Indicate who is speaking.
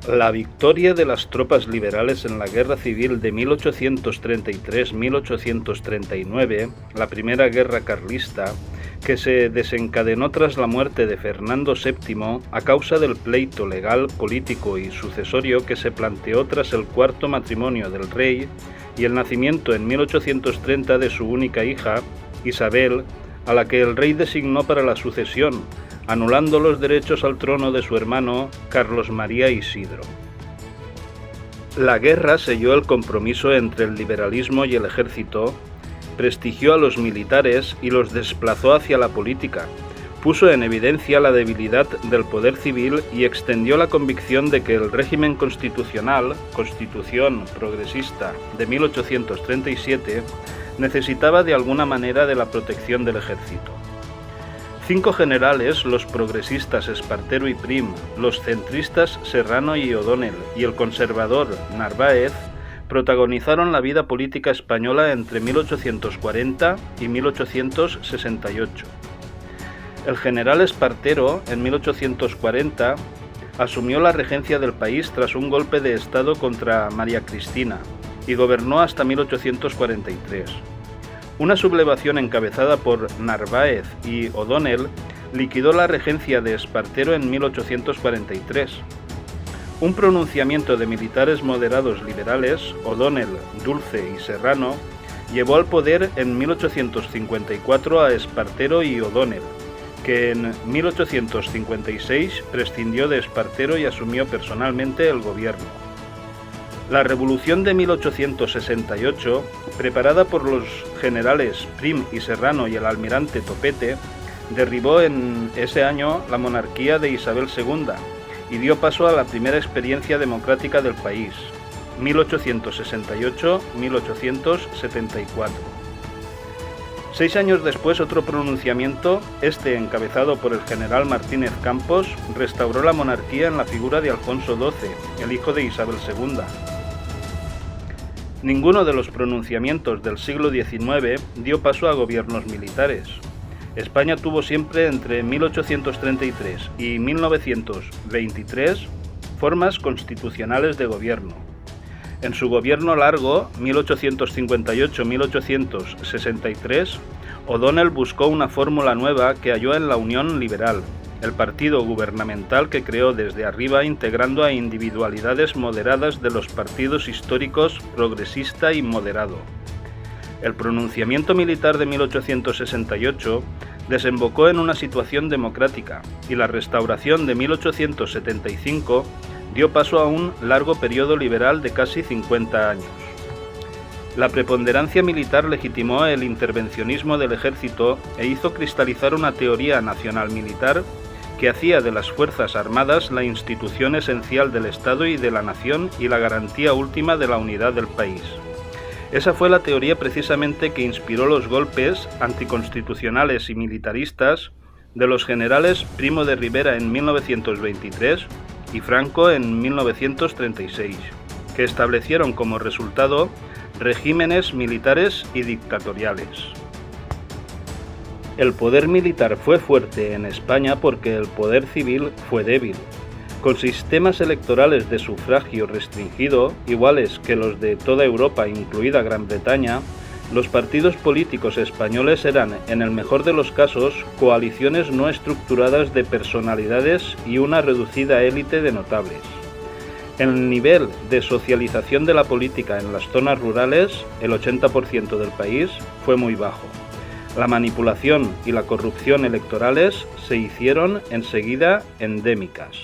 Speaker 1: La victoria de las tropas liberales en la Guerra Civil de 1833-1839, la primera guerra carlista, que se desencadenó tras la muerte de Fernando VII a causa del pleito legal, político y sucesorio que se planteó tras el cuarto matrimonio del rey y el nacimiento en 1830 de su única hija, Isabel, a la que el rey designó para la sucesión, anulando los derechos al trono de su hermano Carlos María Isidro. La guerra selló el compromiso entre el liberalismo y el ejército, prestigió a los militares y los desplazó hacia la política, puso en evidencia la debilidad del poder civil y extendió la convicción de que el régimen constitucional, Constitución Progresista de 1837, necesitaba de alguna manera de la protección del ejército. 5 generales, los progresistas Espartero y Prim, los centristas Serrano y O'Donnell y el conservador Narváez, protagonizaron la vida política española entre 1840 y 1868. El general Espartero, en 1840, asumió la regencia del país tras un golpe de Estado contra María Cristina y gobernó hasta 1843. Una sublevación encabezada por Narváez y O'Donnell liquidó la regencia de Espartero en 1843. Un pronunciamiento de militares moderados liberales, O'Donnell, Dulce y Serrano, llevó al poder en 1854 a Espartero y O'Donnell, que en 1856 prescindió de Espartero y asumió personalmente el gobierno. La Revolución de 1868, preparada por los generales Prim y Serrano y el almirante Topete, derribó en ese año la monarquía de Isabel II y dio paso a la primera experiencia democrática del país, 1868-1874. 6 años después, otro pronunciamiento, encabezado por el general Martínez Campos, restauró la monarquía en la figura de Alfonso XII, el hijo de Isabel II. Ninguno de los pronunciamientos del siglo XIX dio paso a gobiernos militares. España tuvo siempre entre 1833 y 1923 formas constitucionales de gobierno. En su gobierno largo, 1858-1863, O'Donnell buscó una fórmula nueva que halló en la Unión Liberal, el partido gubernamental que creó desde arriba integrando a individualidades moderadas de los partidos históricos progresista y moderado. El pronunciamiento militar de 1868 desembocó en una situación democrática y la restauración de 1875 dio paso a un largo periodo liberal de casi 50 años. La preponderancia militar legitimó el intervencionismo del ejército e hizo cristalizar una teoría nacional militar que hacía de las Fuerzas Armadas la institución esencial del Estado y de la nación y la garantía última de la unidad del país. Esa fue la teoría precisamente que inspiró los golpes anticonstitucionales y militaristas de los generales Primo de Rivera en 1923 y Franco en 1936, que establecieron como resultado regímenes militares y dictatoriales. El poder militar fue fuerte en España porque el poder civil fue débil. Con sistemas electorales de sufragio restringido, iguales que los de toda Europa, incluida Gran Bretaña, los partidos políticos españoles eran, en el mejor de los casos, coaliciones no estructuradas de personalidades y una reducida élite de notables. El nivel de socialización de la política en las zonas rurales, el 80% del país, fue muy bajo. La manipulación y la corrupción electorales se hicieron enseguida endémicas.